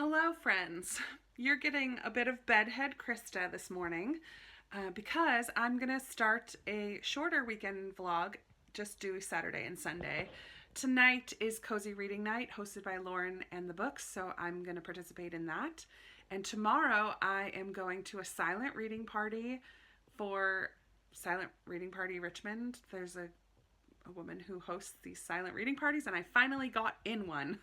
Hello friends, you're getting a bit of bedhead Krista this morning because I'm gonna start a shorter weekend vlog, just do Saturday and Sunday. Tonight is Cozy Reading Night hosted by Lauren and the Books, so I'm gonna participate in that. And tomorrow I am going to a silent reading party for Silent Reading Party Richmond. There's a woman who hosts these silent reading parties and I finally got in one.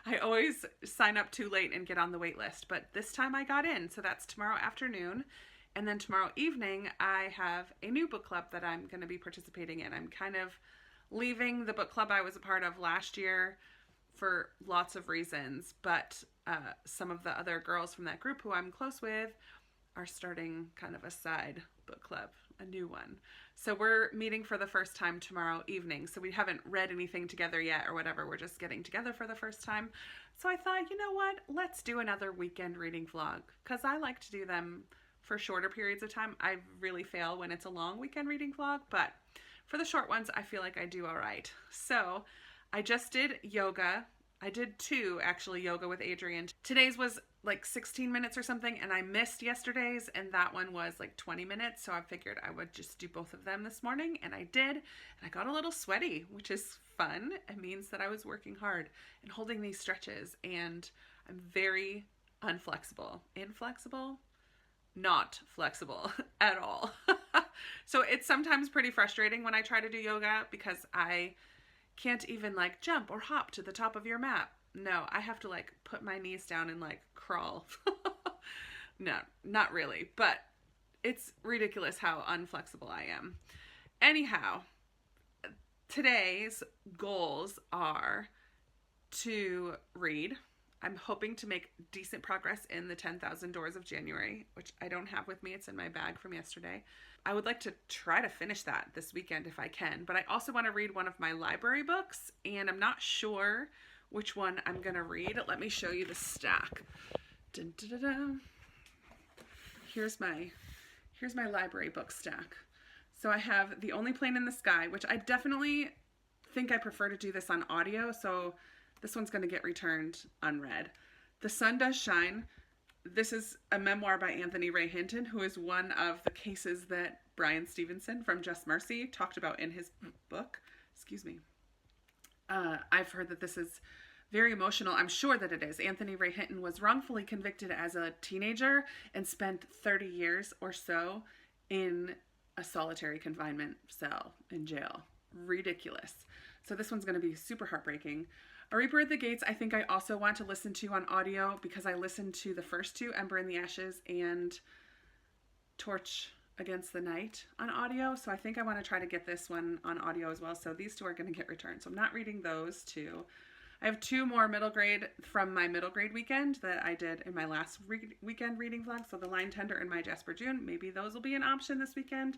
I always sign up too late and get on the wait list, but this time I got in, so that's tomorrow afternoon. And then tomorrow evening I have a new book club that I'm going to be participating in. I'm kind of leaving the book club I was a part of last year for lots of reasons, but some of the other girls from that group who I'm close with are starting kind of a side book club, a new one. So we're meeting for the first time tomorrow evening. So we haven't read anything together yet or whatever. We're just getting together for the first time. So I thought, you know what? Let's do another weekend reading vlog because I like to do them for shorter periods of time. I really fail when it's a long weekend reading vlog, but for the short ones, I feel like I do all right. So I just did yoga. I did two actually yoga with Adrian. Today's was like 16 minutes or something, and I missed yesterday's, and that one was like 20 minutes. So I figured I would just do both of them this morning, and I did. And I got a little sweaty, which is fun. It means that I was working hard and holding these stretches, and I'm very unflexible. Inflexible? Not flexible at all. So it's sometimes pretty frustrating when I try to do yoga because I can't even like jump or hop to the top of your mat. No, I have to like put my knees down and like crawl. No, not really, but it's ridiculous how unflexible I am. Anyhow, today's goals are to read. I'm hoping to make decent progress in the 10,000 Doors of January, which I don't have with me. It's in my bag from yesterday. I would like to try to finish that this weekend if I can, but I also want to read one of my library books, and I'm not sure which one I'm going to read. Let me show you the stack. Dun, dun, dun, dun. Here's my library book stack. So I have The Only Plane in the Sky, which I definitely think I prefer to do this on audio, so this one's going to get returned unread. The Sun Does Shine. This is a memoir by Anthony Ray Hinton, who is one of the cases that Brian Stevenson from Just Mercy talked about in his book. Excuse me. I've heard that this is very emotional. I'm sure that it is. Anthony Ray Hinton was wrongfully convicted as a teenager and spent 30 years or so in a solitary confinement cell in jail. Ridiculous. So this one's going to be super heartbreaking. A Reaper at the Gates, I think I also want to listen to on audio because I listened to the first two, Ember in the Ashes and Torch Against the Night, on audio. So I think I want to try to get this one on audio as well. So these two are going to get returned. So I'm not reading those two. I have two more middle grade from my middle grade weekend that I did in my last weekend reading vlog. So The Line Tender and My Jasper June. Maybe those will be an option this weekend.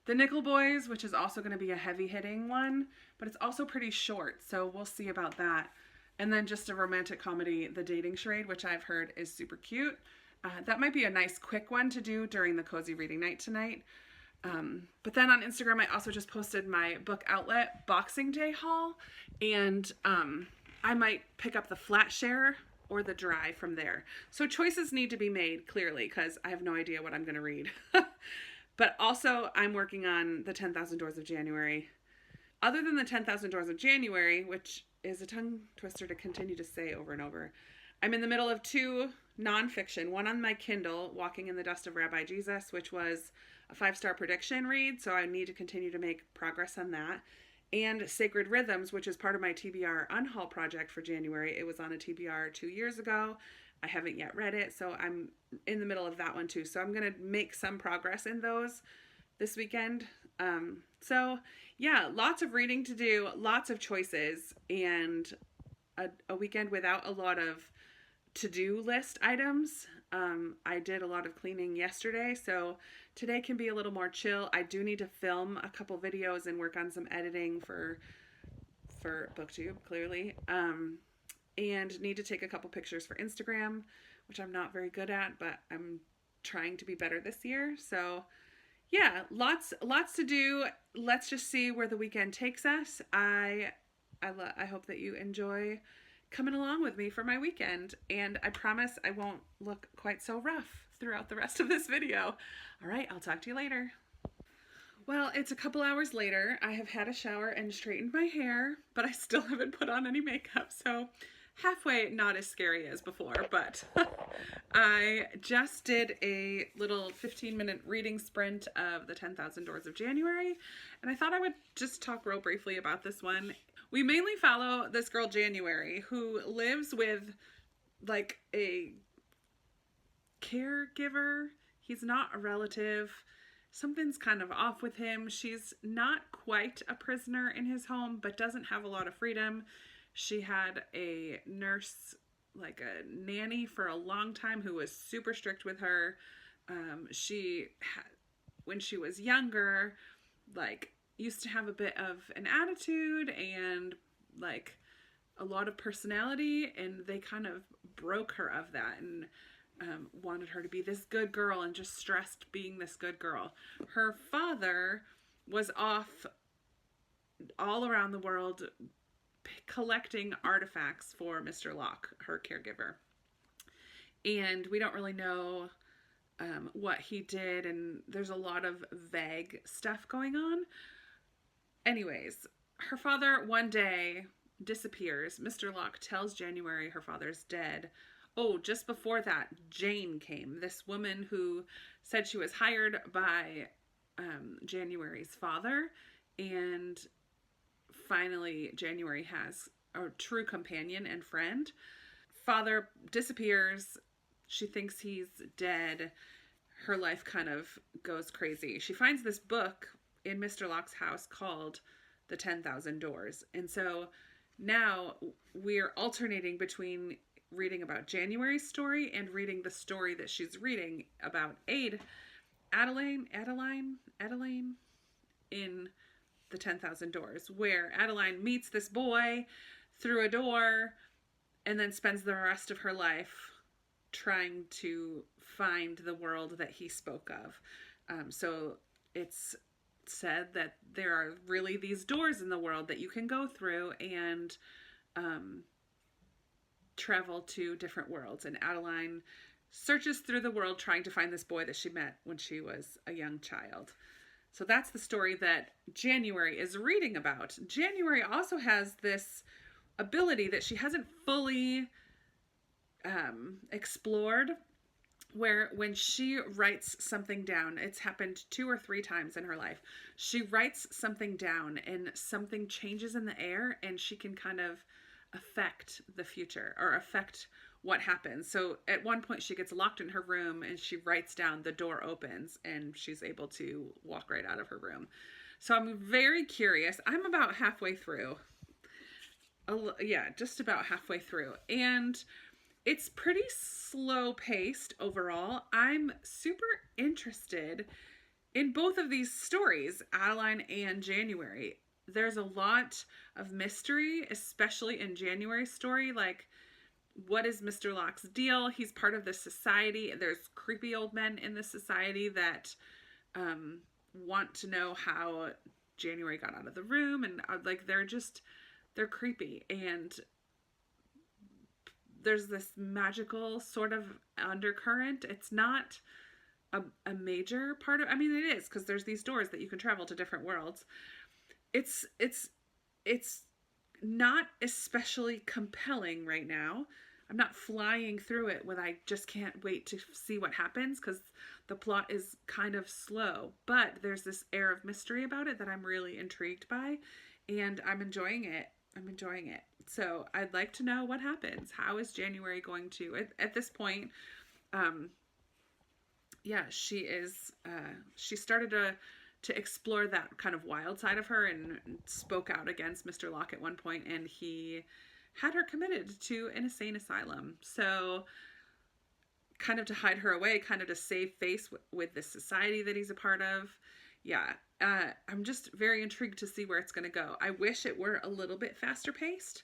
The Nickel Boys, which is also going to be a heavy-hitting one, but it's also pretty short, so we'll see about that. And then just a romantic comedy, The Dating Charade, which I've heard is super cute. That might be a nice quick one to do during the Cozy Reading Night tonight. But then on Instagram, I also just posted my book outlet Boxing Day haul, and I might pick up the flat share or the dry from there. So choices need to be made, clearly, because I have no idea what I'm going to read. But also, I'm working on the 10,000 Doors of January. Other than the 10,000 Doors of January, which is a tongue twister to continue to say over and over, I'm in the middle of two nonfiction. One on my Kindle, Walking in the Dust of Rabbi Jesus, which was a 5-star prediction read, so I need to continue to make progress on that. And Sacred Rhythms, which is part of my TBR Unhaul project for January. It was on a TBR 2 years ago. I haven't yet read it, so I'm in the middle of that one too. So I'm going to make some progress in those this weekend. So yeah, lots of reading to do, lots of choices, and a weekend without a lot of to-do list items. I did a lot of cleaning yesterday, so today can be a little more chill. I do need to film a couple videos and work on some editing for Booktube, clearly. And need to take a couple pictures for Instagram, which I'm not very good at, but I'm trying to be better this year. So yeah, lots to do. Let's just see where the weekend takes us. I hope that you enjoy coming along with me for my weekend. And I promise I won't look quite so rough throughout the rest of this video. All right, I'll talk to you later. Well, it's a couple hours later. I have had a shower and straightened my hair, but I still haven't put on any makeup, so halfway not as scary as before, but I just did a little 15-minute reading sprint of the 10,000 Doors of January, and I thought I would just talk real briefly about this one. We mainly follow this girl January, who lives with like a caregiver. He's not a relative. Something's kind of off with him. She's not quite a prisoner in his home, but doesn't have a lot of freedom. She had a nurse, like a nanny for a long time, who was super strict with her. When she was younger, like, used to have a bit of an attitude and like a lot of personality, and they kind of broke her of that and wanted her to be this good girl and just stressed being this good girl. Her father was off all around the world collecting artifacts for Mr. Locke, her caregiver. And we don't really know what he did, and there's a lot of vague stuff going on. Anyways, her father one day disappears. Mr. Locke tells January her father's dead. Oh, just before that, Jane came, this woman who said she was hired by January's father, and finally January has a true companion and friend. Father disappears. She thinks he's dead. Her life kind of goes crazy. She finds this book in Mr. Locke's house called The 10,000 Doors. And so now we're alternating between reading about January's story and reading the story that she's reading about Adeline in The 10,000 Doors, where Adeline meets this boy through a door and then spends the rest of her life trying to find the world that he spoke of. So it's said that there are really these doors in the world that you can go through and travel to different worlds. And Adeline searches through the world trying to find this boy that she met when she was a young child. So that's the story that January is reading about. January also has this ability that she hasn't fully explored, where when she writes something down, it's happened 2 or 3 times in her life. She writes something down and something changes in the air, and she can kind of affect the future or affect what happens. So at one point she gets locked in her room and she writes down, the door opens, and she's able to walk right out of her room. So I'm very curious. I'm about halfway through. Yeah, just about halfway through. And it's pretty slow paced overall. I'm super interested in both of these stories, Adeline and January. There's a lot of mystery, especially in January's story. Like, what is Mr. Locke's deal? He's part of this society. There's creepy old men in this society that want to know how January got out of the room. And like, they're creepy. And there's this magical sort of undercurrent. It's not a major part of, I mean, it is, because there's these doors that you can travel to different worlds. It's not especially compelling right now. I'm not flying through it when I just can't wait to see what happens, because the plot is kind of slow. But there's this air of mystery about it that I'm really intrigued by, and I'm enjoying it. So I'd like to know what happens. How is January going to, at this point, yeah, she started to explore that kind of wild side of her and spoke out against Mr. Locke at one point, and he had her committed to an insane asylum. So kind of to hide her away, kind of to save face with this society that he's a part of. Yeah, I'm just very intrigued to see where it's going to go. I wish it were a little bit faster paced.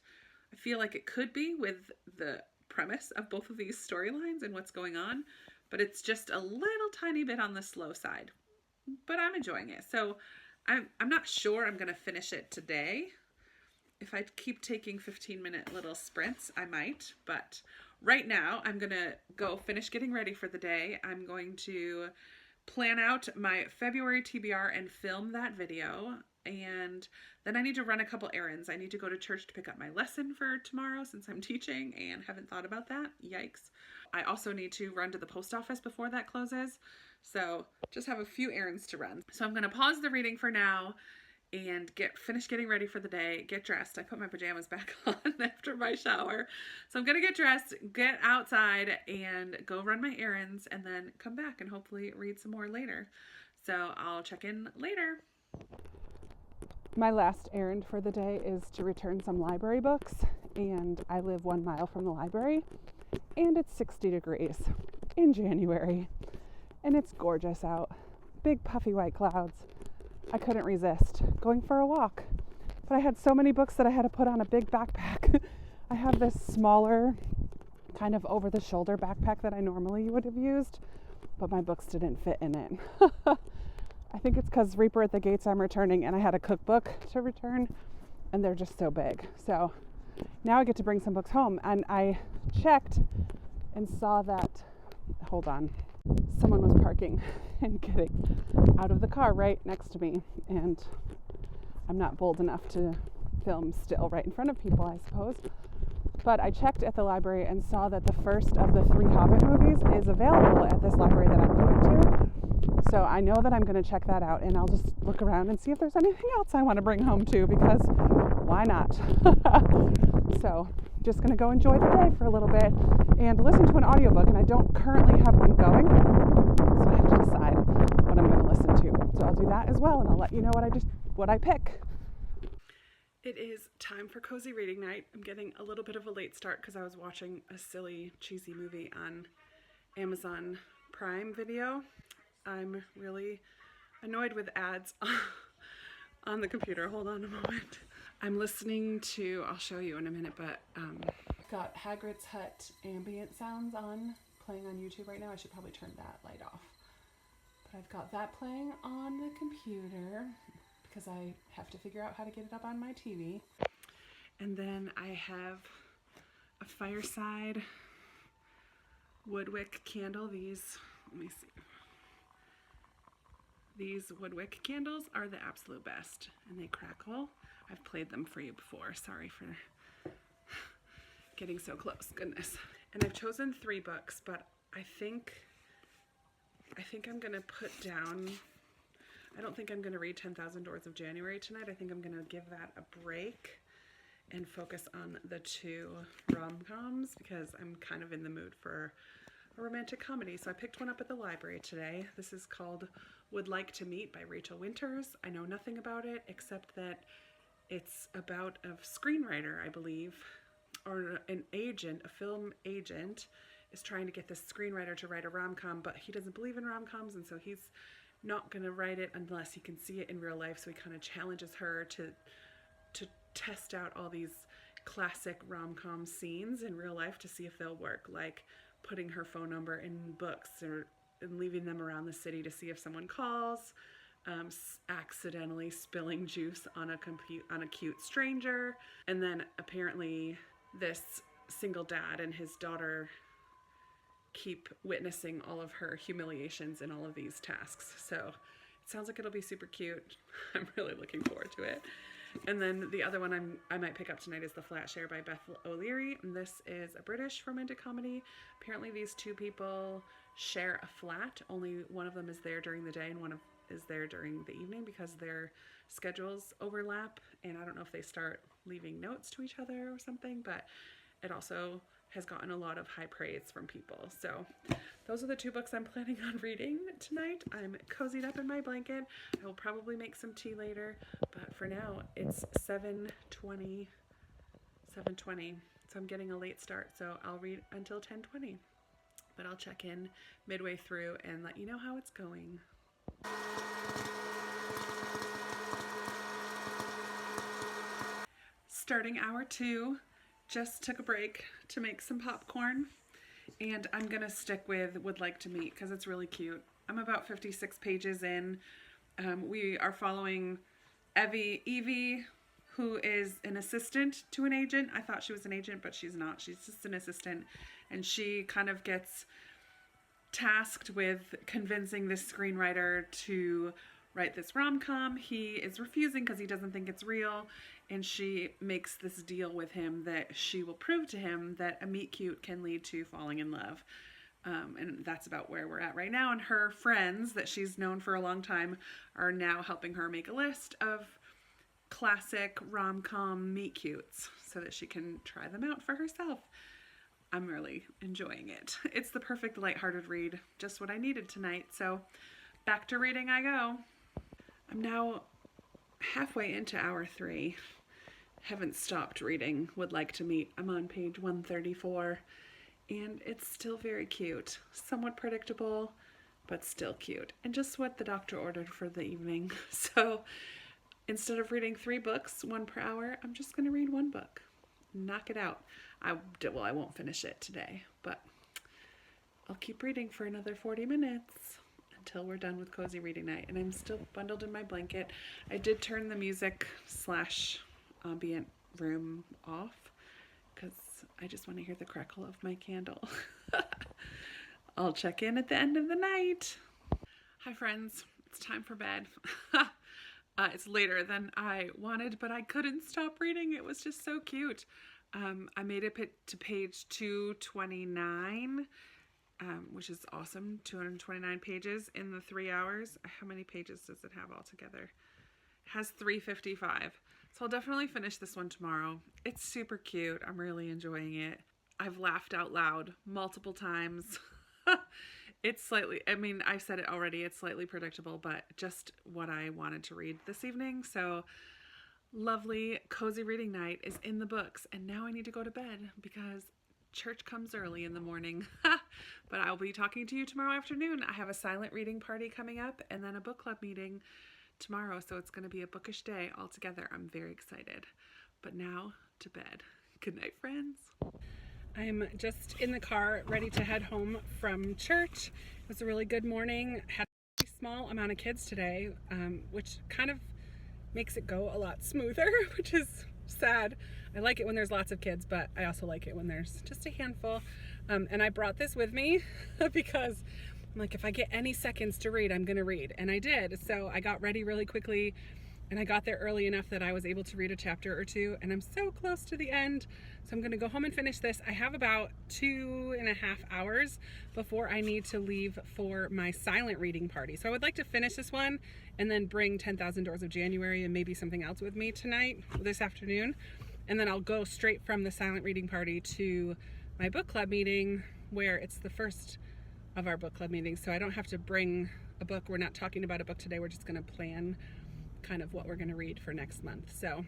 I feel like it could be with the premise of both of these storylines and what's going on, but it's just a little tiny bit on the slow side. But I'm enjoying it. So I'm not sure I'm going to finish it today. If I keep taking 15-minute little sprints, I might, but right now I'm gonna go finish getting ready for the day. I'm going to plan out my February TBR and film that video, and then I need to run a couple errands. I need to go to church to pick up my lesson for tomorrow since I'm teaching and haven't thought about that. Yikes. I also need to run to the post office before that closes, so just have a few errands to run. So I'm gonna pause the reading for now and finish getting ready for the day, get dressed. I put my pajamas back on after my shower. So I'm gonna get dressed, get outside, and go run my errands, and then come back and hopefully read some more later. So I'll check in later. My last errand for the day is to return some library books, and I live 1 mile from the library, and it's 60 degrees in January, and it's gorgeous out. Big puffy white clouds. I couldn't resist going for a walk, but I had so many books that I had to put on a big backpack. I have this smaller kind of over the shoulder backpack that I normally would have used, but my books didn't fit in it. I think it's because Reaper at the Gates I'm returning, and I had a cookbook to return, and they're just so big. So now I get to bring some books home, and I checked and saw that, hold on, someone was parking and getting out of the car right next to me, and I'm not bold enough to film still right in front of people, I suppose. But I checked at the library and saw that the first of the 3 Hobbit movies is available at this library that I'm going to. So I know that I'm going to check that out, and I'll just look around and see if there's anything else I want to bring home too, because why not? So just going to go enjoy the day for a little bit and listen to an audiobook, and I don't currently have one going, so I have to decide what I'm going to listen to. So I'll do that as well, and I'll let you know what I pick. It is time for cozy reading night. I'm getting a little bit of a late start because I was watching a silly, cheesy movie on Amazon Prime Video. I'm really annoyed with ads on the computer. Hold on a moment. I'm listening to, I'll show you in a minute, but got Hagrid's Hut ambient sounds playing on YouTube right now. I should probably turn that light off. But I've got that playing on the computer because I have to figure out how to get it up on my TV. And then I have a fireside woodwick candle. These, let me see. These woodwick candles are the absolute best, and they crackle. I've played them for you before. Sorry for getting so close. Goodness. And I've chosen 3 books, but I think I'm gonna put down, I don't think I'm gonna read 10,000 Doors of January tonight. I think I'm gonna give that a break and focus on the 2 rom-coms because I'm kind of in the mood for a romantic comedy. So I picked one up at the library today. This is called Would Like to Meet by Rachel Winters. I know nothing about it except that it's about a screenwriter, I believe, or an agent, a film agent, is trying to get this screenwriter to write a rom-com, but he doesn't believe in rom-coms, and so he's not going to write it unless he can see it in real life. So he kind of challenges her to test out all these classic rom-com scenes in real life to see if they'll work, like putting her phone number in books and leaving them around the city to see if someone calls, accidentally spilling juice on a cute stranger, and then apparently this single dad and his daughter keep witnessing all of her humiliations in all of these tasks. So it sounds like it'll be super cute. I'm really looking forward to it. And then the other one I might pick up tonight is The Flat Share by Beth O'Leary. And this is a British romantic comedy. Apparently these 2 people share a flat. Only one of them is there during the day and one is there during the evening because their schedules overlap. And I don't know if they start leaving notes to each other or something, but it also has gotten a lot of high praise from people. So those are the 2 books I'm planning on reading tonight. I'm cozied up in my blanket. I will probably make some tea later, but for now it's 7:20, so I'm getting a late start, so I'll read until 10:20, but I'll check in midway through and let you know how it's going. Starting hour 2. Just took a break to make some popcorn, and I'm gonna stick with Would Like to Meet because it's really cute. I'm about 56 pages in. We are following Evie, who is an assistant to an agent. I thought she was an agent, but she's not. She's just an assistant. And she kind of gets tasked with convincing this screenwriter to write this rom-com. He is refusing because he doesn't think it's real. And she makes this deal with him that she will prove to him that a meet cute can lead to falling in love. And that's about where we're at right now. And her friends that she's known for a long time are now helping her make a list of classic rom-com meet cutes so that she can try them out for herself. I'm really enjoying it. It's the perfect lighthearted read, just what I needed tonight. So back to reading I go. I'm now halfway into hour 3. Haven't stopped reading. Would like to meet. I'm on page 134. And it's still very cute. Somewhat predictable, but still cute. And just what the doctor ordered for the evening. So instead of reading 3 books, 1 per hour, I'm just going to read 1 book. Knock it out. I won't finish it today, but I'll keep reading for another 40 minutes until we're done with cozy reading night. And I'm still bundled in my blanket. I did turn the music / ambient room off because I just want to hear the crackle of my candle. I'll check in at the end of the night. Hi friends, it's time for bed. It's later than I wanted, but I couldn't stop reading. It was just so cute. I made it to page 229, which is awesome. 229 pages in the 3 hours. How many pages does it have altogether? It has 355. So I'll definitely finish this one tomorrow. It's super cute. I'm really enjoying it. I've laughed out loud multiple times. It's slightly, I mean, I've said it already, it's slightly predictable, but just what I wanted to read this evening. So lovely cozy reading night is in the books. And now I need to go to bed because church comes early in the morning. But I'll be talking to you tomorrow afternoon. I have a silent reading party coming up and then a book club meeting tomorrow, so it's going to be a bookish day altogether. I'm very excited. But now to bed. Good night, friends. I'm just in the car ready to head home from church. It was a really good morning. Had a small amount of kids today, which kind of makes it go a lot smoother, which is sad. I like it when there's lots of kids, but I also like it when there's just a handful. And I brought this with me because I'm like, if I get any seconds to read, I'm gonna read. And I did. So I got ready really quickly and I got there early enough that I was able to read a chapter or 2, and I'm so close to the end. So I'm gonna go home and finish this. I have about 2.5 hours before I need to leave for my silent reading party. So I would like to finish this one and then bring 10,000 Doors of January and maybe something else with me this afternoon. And then I'll go straight from the silent reading party to my book club meeting, where it's the first of our book club meetings. So I don't have to bring a book. We're not talking about a book today. We're just gonna plan kind of what we're gonna read for next month. So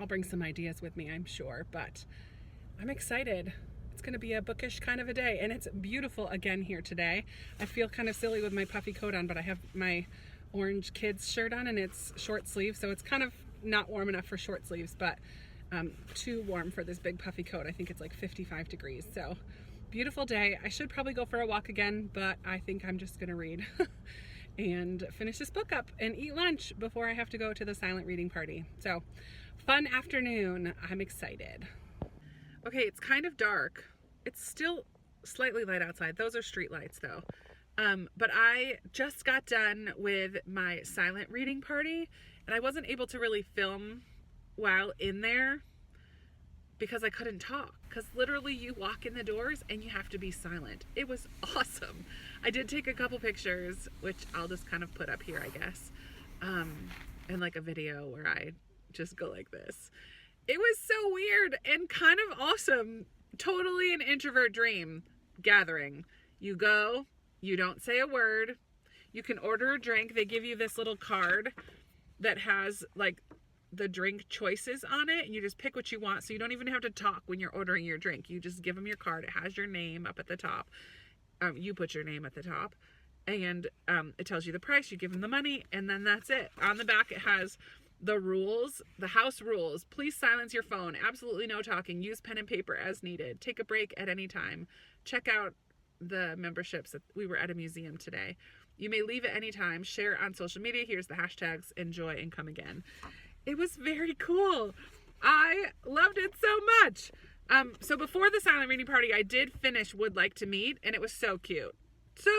I'll bring some ideas with me, I'm sure, but I'm excited. It's gonna be a bookish kind of a day, and it's beautiful again here today. I feel kind of silly with my puffy coat on, but I have my orange kids shirt on and it's short sleeve, so it's kind of not warm enough for short sleeves, but too warm for this big puffy coat. I think it's like 55 degrees, so beautiful day. I should probably go for a walk again, but I think I'm just gonna read and finish this book up and eat lunch before I have to go to the silent reading party. So fun afternoon. I'm excited. Okay, it's kind of dark. It's still slightly light outside. Those are street lights though. But I just got done with my silent reading party and I wasn't able to really film while in there because I couldn't talk, because literally you walk in the doors and you have to be silent. It was awesome. I did take a couple pictures, which I'll just kind of put up here, I guess, and like a video where I just go like this. It was so weird and kind of awesome. Totally an introvert dream gathering. You go, you don't say a word, you can order a drink. They give you this little card that has like the drink choices on it, and you just pick what you want, so you don't even have to talk when you're ordering your drink. You just give them your card. It has your name up at the top. You put your name at the top, and it tells you the price. You give them the money, and then that's it. On the back it has the rules, the house rules. Please silence your phone. Absolutely no talking. Use pen and paper as needed. Take a break at any time. Check out the memberships. We were at a museum today. You may leave at any time. Share on social media. Here's the hashtags. Enjoy and come again. It was very cool. I loved it so much. So before the silent reading party, I did finish Would Like to Meet, and it was so cute.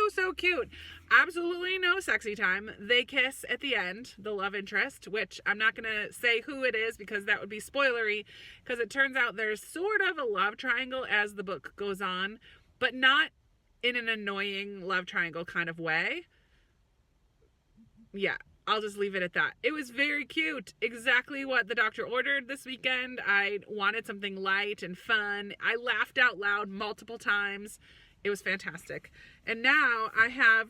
So cute. Absolutely no sexy time. They kiss at the end, the love interest, which I'm not going to say who it is because that would be spoilery, because it turns out there's sort of a love triangle as the book goes on, but not in an annoying love triangle kind of way. Yeah, I'll just leave it at that. It was very cute. Exactly what the doctor ordered this weekend. I wanted something light and fun. I laughed out loud multiple times. It was fantastic. And now I have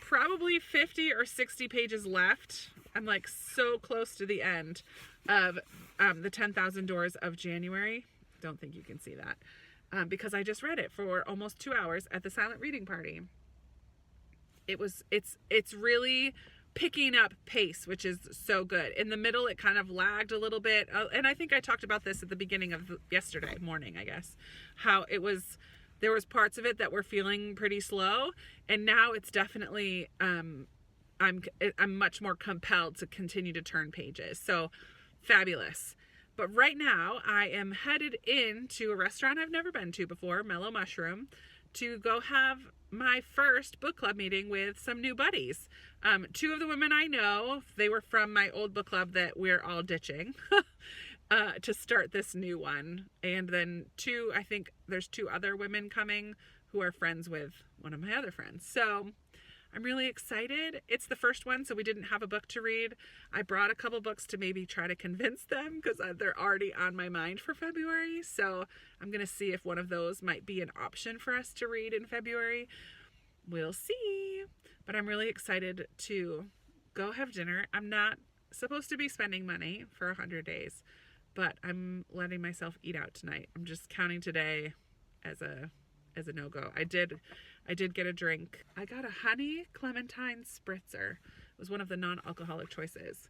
probably 50 or 60 pages left. I'm like so close to the end of the 10,000 Doors of January. Don't think you can see that because I just read it for almost 2 hours at the silent reading party. It's really picking up pace, which is so good. In the middle, it kind of lagged a little bit. And I think I talked about this at the beginning of yesterday morning, I guess, how there was parts of it that were feeling pretty slow. And now it's definitely, I'm much more compelled to continue to turn pages. So fabulous. But right now I am headed into a restaurant I've never been to before, Mellow Mushroom, to go have my first book club meeting with some new buddies. 2 of the women I know, they were from my old book club that we're all ditching to start this new one. And then I think there's 2 other women coming who are friends with one of my other friends. So I'm really excited. It's the first one, so we didn't have a book to read. I brought a couple books to maybe try to convince them because they're already on my mind for February. So I'm going to see if one of those might be an option for us to read in February. We'll see. But I'm really excited to go have dinner. I'm not supposed to be spending money for 100 days, but I'm letting myself eat out tonight. I'm just counting today as a no-go. I did get a drink. I got a honey clementine spritzer. It was one of the non-alcoholic choices,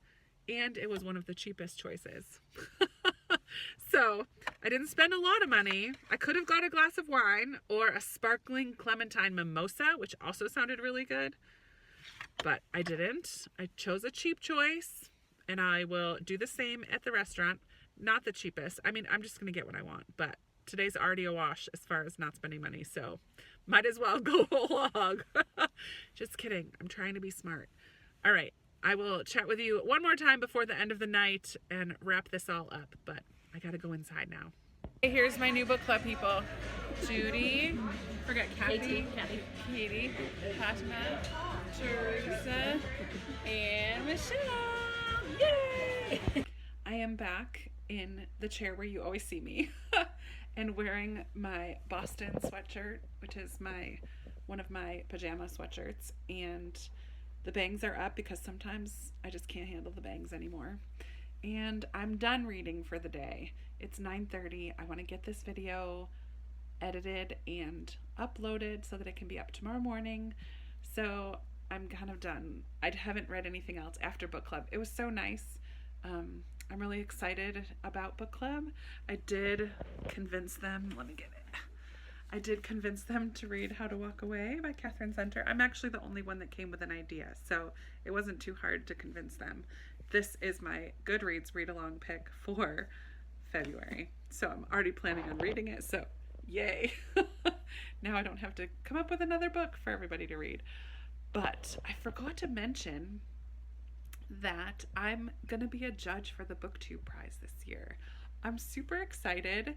and it was one of the cheapest choices. So I didn't spend a lot of money. I could have got a glass of wine or a sparkling clementine mimosa, which also sounded really good, but I didn't. I chose a cheap choice, and I will do the same at the restaurant. Not the cheapest. I mean, I'm just going to get what I want, but today's already a wash as far as not spending money, so might as well go whole hog. Just kidding. I'm trying to be smart. All right. I will chat with you one more time before the end of the night and wrap this all up, but I got to go inside now. Hey, here's my new book club people. Judy, forget Kathy, Katie, Fatima, Teresa, and Michelle. Yay! I am back in the chair where you always see me and wearing my Boston sweatshirt, which is one of my pajama sweatshirts, and the bangs are up because sometimes I just can't handle the bangs anymore. And I'm done reading for the day. It's 9:30. I want to get this video edited and uploaded so that it can be up tomorrow morning. So I'm kind of done. I haven't read anything else after book club. It was so nice. I'm really excited about book club. I did convince them, I did convince them to read How to Walk Away by Catherine Center. I'm actually the only one that came with an idea, so it wasn't too hard to convince them. This is my Goodreads read-along pick for February, so I'm already planning on reading it, so yay. Now I don't have to come up with another book for everybody to read. But I forgot to mention that I'm gonna be a judge for the Booktube prize this year. I'm super excited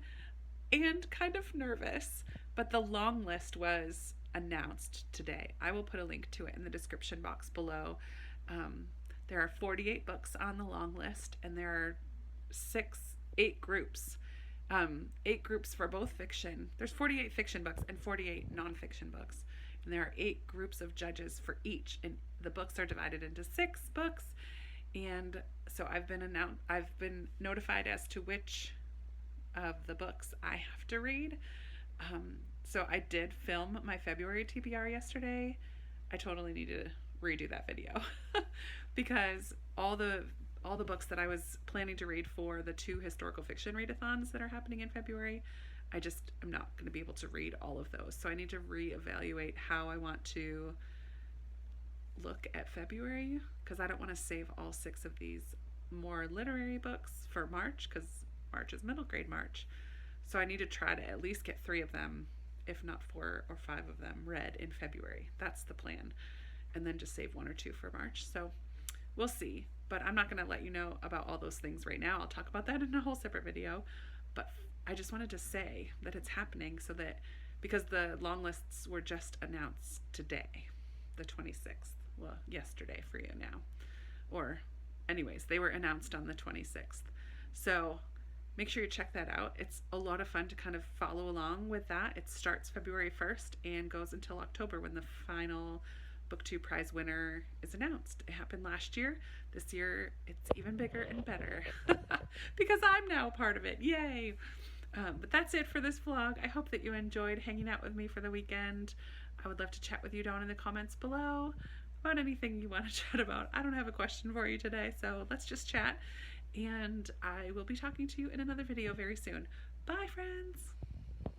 and kind of nervous, but the long list was announced today. I will put a link to it in the description box below. There are 48 books on the long list, and there are 8 groups. 8 groups for both fiction. There's 48 fiction books and 48 nonfiction books. And there are 8 groups of judges for each. And the books are divided into 6 books. And so I've been notified as to which of the books I have to read. So I did film my February TBR yesterday. I totally need to redo that video because all the books that I was planning to read for the 2 historical fiction readathons that are happening in February, I'm not going to be able to read all of those. So I need to reevaluate how I want to look at February, because I don't want to save all 6 of these more literary books for March, because March is middle grade March. So I need to try to at least get 3 of them, if not 4 or 5 of them, read in February. That's the plan. And then just save 1 or 2 for March. So we'll see. But I'm not going to let you know about all those things right now. I'll talk about that in a whole separate video. But I just wanted to say that it's happening, so that, because the long lists were just announced today, the 26th. Well, yesterday for you now. Or anyways, they were announced on the 26th. So make sure you check that out. It's a lot of fun to kind of follow along with that. It starts February 1st and goes until October, when the final Booktube prize winner is announced. It happened last year. This year it's even bigger and better because I'm now part of it. Yay! But that's it for this vlog. I hope that you enjoyed hanging out with me for the weekend. I would love to chat with you down in the comments below about anything you want to chat about. I don't have a question for you today, so let's just chat. And I will be talking to you in another video very soon. Bye, friends!